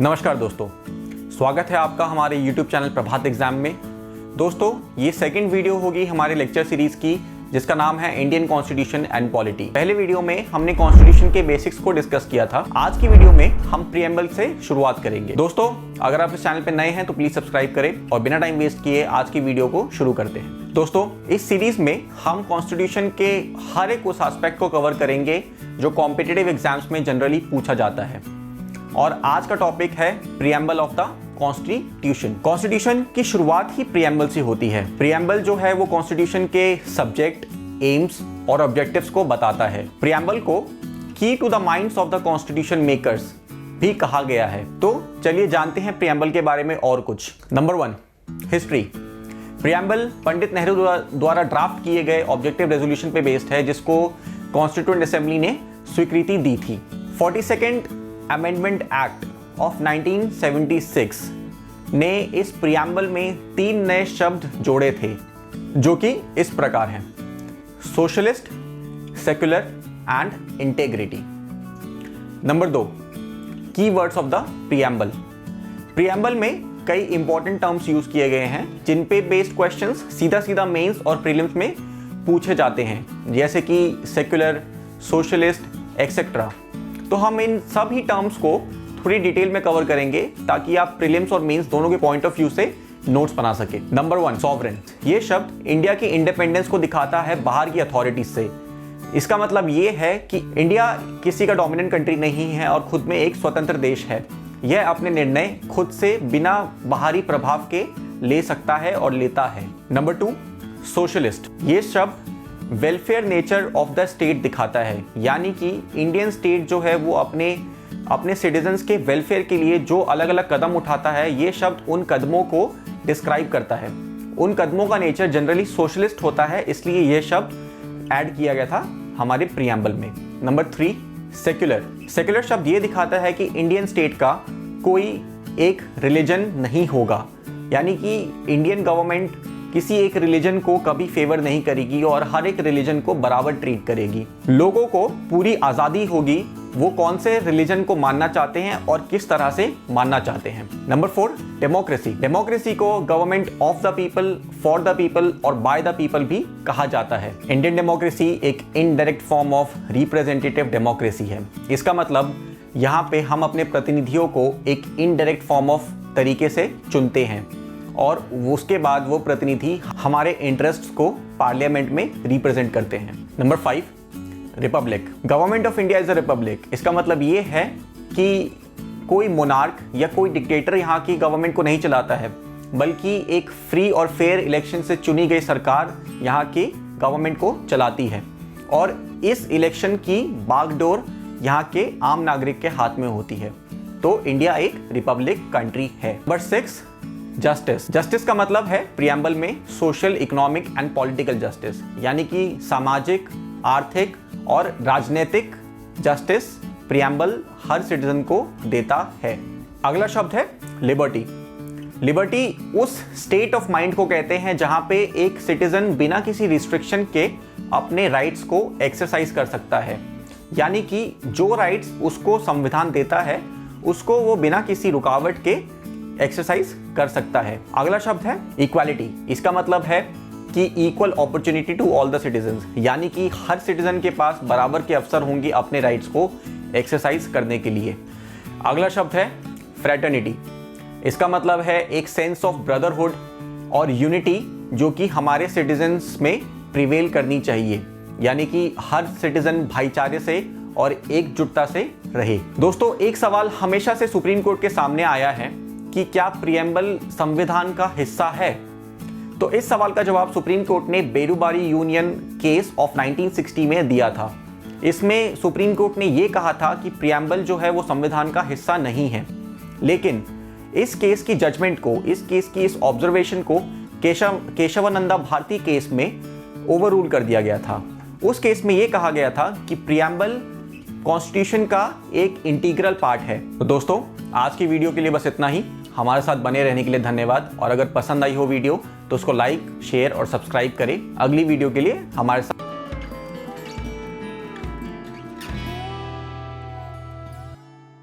नमस्कार दोस्तों, स्वागत है आपका हमारे YouTube चैनल प्रभात एग्जाम में। दोस्तों, ये सेकंड वीडियो होगी हमारे लेक्चर सीरीज की, जिसका नाम है इंडियन कॉन्स्टिट्यूशन एंड पॉलिटी। पहले वीडियो में हमने कॉन्स्टिट्यूशन के बेसिक्स को डिस्कस किया था। आज की वीडियो में हम प्रीएम्बल से शुरुआत करेंगे। दोस्तों, अगर आप इस चैनल पर नए हैं तो प्लीज सब्सक्राइब करें और बिना टाइम वेस्ट किए आज की वीडियो को शुरू करते हैं। दोस्तों, इस सीरीज में हम कॉन्स्टिट्यूशन के हर एक उस एस्पेक्ट को कवर करेंगे जो कॉम्पिटिटिव एग्जाम्स में जनरली पूछा जाता है। और आज का टॉपिक है preamble of the constitution. Constitution की शुरुआत ही प्रीएम्बल से होती है। प्रीएम्बल जो है वो कॉन्स्टिट्यूशन के सब्जेक्ट, एम्स और ऑब्जेक्टिव्स को बताता है। प्रीएम्बल को key to the minds of the constitution makers भी कहा गया है। तो चलिए जानते हैं प्रीएम्बल के बारे में और कुछ। Number 1, history. Preamble Pandit Nehru द्वारा ड्राफ्ट किए गए ऑब्जेक्टिव रेजोल्यूशन पे बेस्ड है, जिसको कॉन्स्टिट्यूएंट असेंबली ने स्वीकृति दी थी। 42nd अमेंडमेंट एक्ट ऑफ 1976 ने इस प्रीएम्बल में 3 नए शब्द जोड़े थे, जो कि इस प्रकार हैं: socialist, secular and integrity. Number 2, keywords of the preamble. Preamble में कई इंपॉर्टेंट टर्म्स यूज किए गए हैं, जिन पे बेस्ड क्वेश्चंस सीधा मेंस और प्रीलिम्स में पूछे जाते हैं, जैसे कि सेक्युलर, सोशलिस्ट एक्सेट्रा। तो हम इन सभी टर्म्स को थोड़ी डिटेल में कवर करेंगे ताकि आप प्रीलिम्स और मेंस दोनों के पॉइंट ऑफ व्यू से नोट्स बना सके। Number 1, sovereign. ये शब्द इंडिया की इंडिपेंडेंस को दिखाता है बाहर की अथॉरिटीज से। इसका मतलब ये है कि इंडिया किसी का डोमिनेंट कंट्री नहीं है और खुद में एक स्वतंत्र देश है। यह अपने निर्णय खुद से बिना बाहरी प्रभाव के ले सकता है और लेता है। Number 2, socialist. ये शब्द welfare nature of the state दिखाता है, यानी कि इंडियन स्टेट जो है वो अपने सिटीजन्स के वेलफेयर के लिए जो अलग अलग कदम उठाता है, ये शब्द उन कदमों को डिस्क्राइब करता है। उन कदमों का नेचर जनरली सोशलिस्ट होता है, इसलिए यह शब्द ऐड किया गया था हमारे प्रीएम्बल में। Number 3, secular. सेक्युलर शब्द ये दिखाता है कि इंडियन स्टेट का कोई एक रिलीजन नहीं होगा, यानी कि इंडियन गवर्नमेंट किसी एक रिलीजन को कभी फेवर नहीं करेगी और हर एक रिलीजन को बराबर ट्रीट करेगी। लोगों को पूरी आज़ादी होगी वो कौन से रिलीजन को मानना चाहते हैं और किस तरह से मानना चाहते हैं। Number 4, democracy. डेमोक्रेसी को government of the people, for the people और बाय द पीपल भी कहा जाता है। इंडियन डेमोक्रेसी एक indirect form of representative democracy है। इसका मतलब यहाँ पे हम अपने प्रतिनिधियों को एक इनडायरेक्ट फॉर्म ऑफ तरीके से चुनते हैं और उसके बाद वो प्रतिनिधि हमारे इंटरेस्ट्स को पार्लियामेंट में रिप्रेजेंट करते हैं। Number 5, Republic. Government of India is a republic. इसका मतलब ये है कि कोई मोनार्क या कोई डिक्टेटर यहाँ की गवर्नमेंट को नहीं चलाता है, बल्कि एक फ्री और फेयर इलेक्शन से चुनी गई सरकार यहाँ की गवर्नमेंट को चलाती है और इस इलेक्शन की बागडोर यहाँ के आम नागरिक के हाथ में होती है। तो इंडिया एक रिपब्लिक कंट्री है। Number 6, justice. जस्टिस का मतलब है प्रीएम्बल में social, economic and political justice, यानी कि सामाजिक, आर्थिक और राजनीतिक जस्टिस प्रीएम्बल हर सिटीजन को देता है। अगला शब्द है लिबर्टी। लिबर्टी उस स्टेट ऑफ माइंड को कहते हैं जहां पे एक सिटीजन बिना किसी रिस्ट्रिक्शन के अपने राइट्स को एक्सरसाइज कर सकता है, यानी कि जो राइट्स उसको संविधान देता है उसको वो बिना किसी रुकावट के एक्सरसाइज कर सकता है। अगला शब्द है इक्वालिटी। इसका मतलब है कि equal opportunity to all the citizens, यानी कि हर सिटीजन के पास बराबर के अवसर होंगे अपने राइट्स को एक्सरसाइज करने के लिए। अगला शब्द है फ्रेटर्निटी। इसका मतलब है एक सेंस ऑफ ब्रदरहुड और यूनिटी जो कि हमारे सिटीजन्स में प्रिवेल करनी चाहिए, यानी कि हर सिटीजन भाईचारे से और एकजुटता से रहे। दोस्तों, एक सवाल हमेशा से सुप्रीम कोर्ट के सामने आया है कि क्या प्रीएम्बल संविधान का हिस्सा है। तो इस सवाल का जवाब सुप्रीम कोर्ट ने बेरूबारी यूनियन केस ऑफ 1960 में दिया था। इसमें सुप्रीम कोर्ट ने यह कहा था कि प्रीएम्बल जो है वो संविधान का हिस्सा नहीं है, लेकिन इस केस की जजमेंट को, इस केस की इस ऑब्जर्वेशन को केशवानंदा भारती केस में ओवररूल कर दिया गया था। उस केस में यह कहा गया था कि प्रीएम्बल कॉन्स्टिट्यूशन का एक इंटीग्रल पार्ट है। तो दोस्तों, आज की वीडियो के लिए बस इतना ही। हमारे साथ बने रहने के लिए धन्यवाद और अगर पसंद आई हो वीडियो तो उसको लाइक, शेयर और सब्सक्राइब करें। अगली वीडियो के लिए हमारे साथ